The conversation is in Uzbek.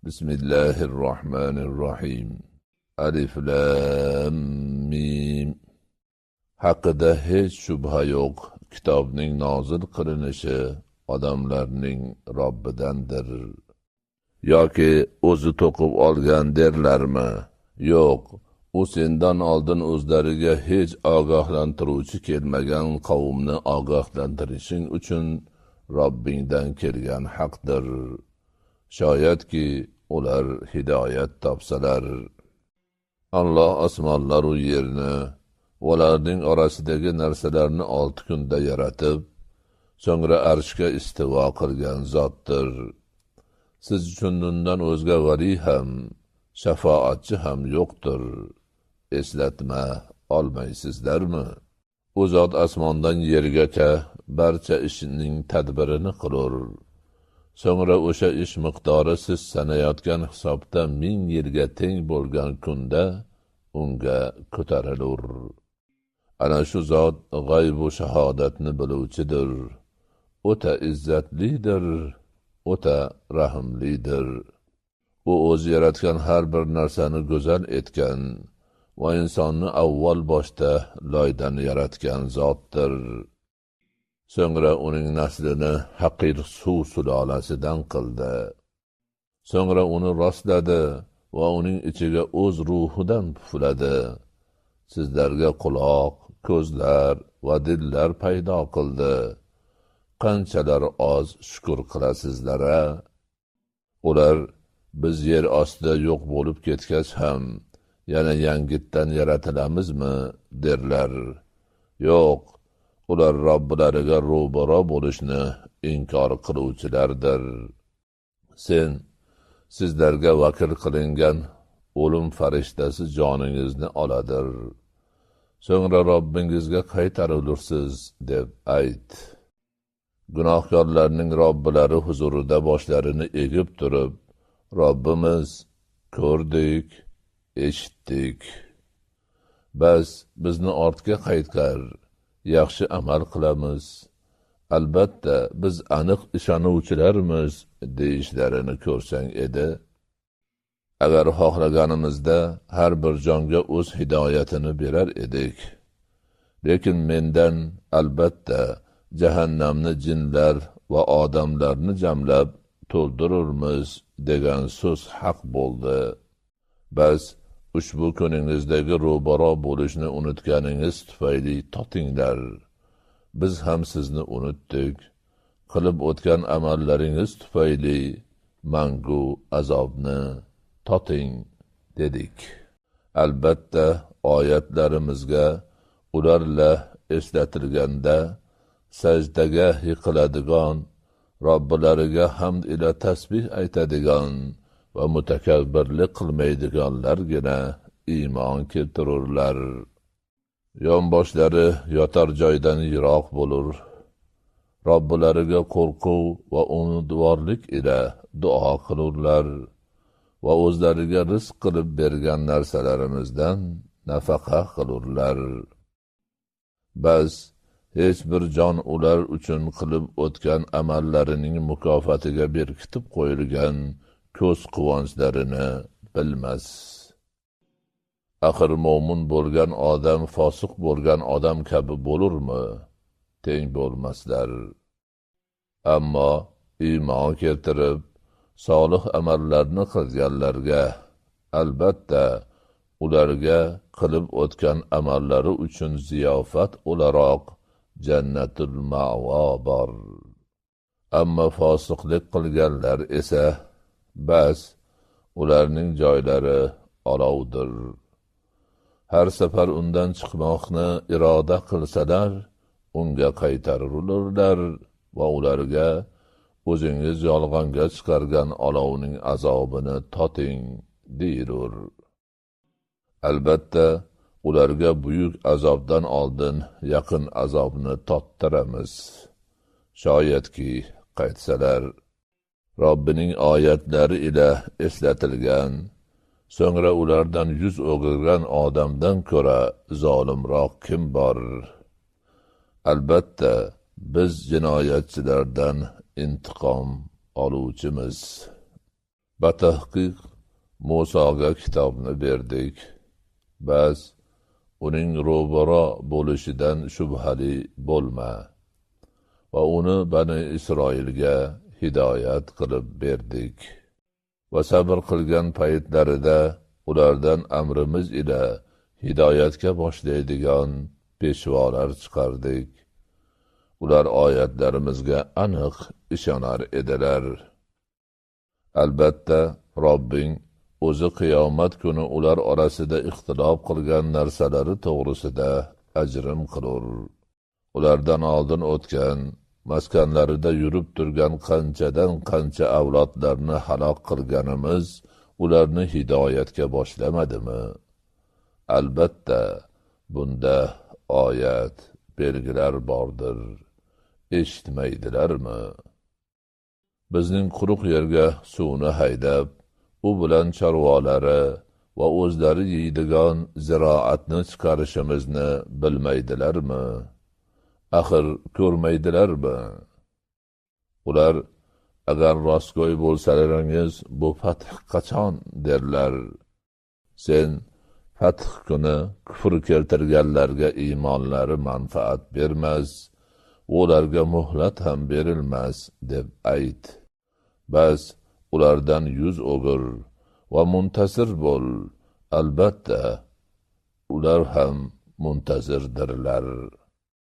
Bismillahirrahmanirrahim. Alif Lam Mim. Haqida hech shubha yo'q. Kitobning nozil qilinishi odamlarning Robbidandir. Yoki o'zi to'qib olgan derlarmi? Yo'q. U sendan oldin o'zlariga hech ogohlantiruvchi kelmagan qavmni ogohlantirishing uchun Robbingdan kelgan haqdir. Shoyatki ular hidoyat topsalar. Alloh osmonlar va yerni va ularning orasidagi narsalarni 6 kunda yaratib, so'ngra arshga istivo qilgan zotdir. Siz uchun undan o'zga vali ham, shafoatchi ham yo'qdir. Eslatma olmaysizlarmi? U zot osmondan yergacha barcha ishning tadbirini qilur. So'ngra o'sha ish miqdori siz sanayotgan hisobda 1000 yilga teng bo'lgan kunda unga ko'tarilur. Ana shu zot g'ayb va shahodatni biluvchidir. O'ta izzatlidir, o'ta rahimlidir. U o'zi yaratgan har bir narsani go'zal etgan va insonni avval boshda loydan yaratgan zotdir. So'ngra uning naslini haqir suv sulolasidan qildi. So'ngra uni rostladi va uning ichiga o'z ruhidan pufladi. Sizlarga quloq, ko'zlar va dillar paydo qildi. Qanchalar oz shukr qilasizlar-a? Ular biz yer ostida yo'q bo'lib ketgach ham yana yangitdan yaratilamizmi derlar. Yo'q. Ular Robbilariga ro'baro bo'lishni inkor qiluvchilardir. Sen sizlarga vakil qilingan o'lim farishtasi joningizni oladir. So'ngra Robbingizga qaytarilursiz deb ayt. Gunohkorlarning Robbilari huzurida boshlarini egib turib, Robbimiz ko'rdik, eshitdik. Bas bizni ortga qaytar. Yaxshi amal qilamiz. Albatta biz aniq ishonuvchilarmiz deyishlarini ko'rsang edi. Agar xohlaganimizda har bir jonga o'z hidoyatini berar edik. Lekin mendan albatta jahannamni jinlar va odamlarni jamlab to'ldirurmiz degan so'z haq bo'ldi. Bas ushbu kuningizdagi ro'baro bo'lishni unutganingiz tufayli totinglar. Biz ham sizni unutdik. Qilib o'tgan amallaringiz tufayli mangu azobni toting dedik. Albatta oyatlarimizga ularla eslatilganda sajdaga yiqiladigan, Robbilariga hamd ila tasbih aytadigan va mutakabbirlik qilmaydiganlargina iymon keltirurlar. Yonboshlari yotar joydan yiroq bo'lur. Robbilariga qo'rquv va umidvorlik ila duo qilurlar va o'zlariga rizq qilib bergan narsalarimizdan nafaqa qilurlar. Bas hech bir jon ular uchun qilib o'tgan amallarining mukofotiga berkitib qo'yilgan ko'z quvonchlarini bilmas. Axir mo'min bo'lgan odam fosiq bo'lgan odam kabi bo'lurmi? Teng bo'lmaslar. Ammo iymon keltirib solih amallarni qilganlarga albatta ularga qilib o'tgan amallari uchun ziyofat o'laroq jannatul ma'vo bor. Ammo fosiqlik qilganlar esa bas ularning joylari olovdir. Har safar undan chiqmoqni iroda qilsalar, unga qaytarilurlar va ularga o'zingiz yolg'onga chiqargan olovning azobini toting deyilur. Albatta ularga buyuk azobdan oldin yaqin azobni tottiramiz. Shoyatki qaytsalar. Robbining oyatlari ila eslatilgan, so'ngra ulardan yuz o'girgan odamdan ko'ra zolimroq kim bor? Albatta biz jinoyatchilardan intiqom oluvchimiz. Batahqiq Musoga kitobni berdik. Bas uning ro'baro bo'lishidan shubhali bo'lma va uni Bani Isroilga hidoyat qilib berdik. Va sabr qilgan paytlarida ulardan amrimiz ila hidoyatga boshlaydigan peshvolar chiqardik. Ular oyatlarimizga aniq ishonar edilar. Albatta, Robbing o'zi qiyomat kuni ular orasida ixtilof qilgan narsalari to'g'risida ajrim qilur. Ulardan oldin o'tgan, maskanlarida yurib turgan qanchadan qancha avlodlarni halok qilganimiz ularni hidoyatga boshlamadimi? Albatta, bunda oyat, belgilar bordir. Eshitmaydilarmi? Bizning quruq yerga suvni haydab, u bilan chorvalari va o'zlari yeydigan ziroatni chiqarishimizni bilmaydilarmi? Axir ko'rmaydilarmi? Ular, agar rostgo'y bo'lsalaringiz, bu fath qachon derlar. Sen fath kuni kufr keltirganlarga iymonlari manfaat bermas, ularga muhlat ham berilmas deb ayt. Bas ulardan yuz o'gir va muntasir bo'l. Albatta, ular ham muntazirdirlar.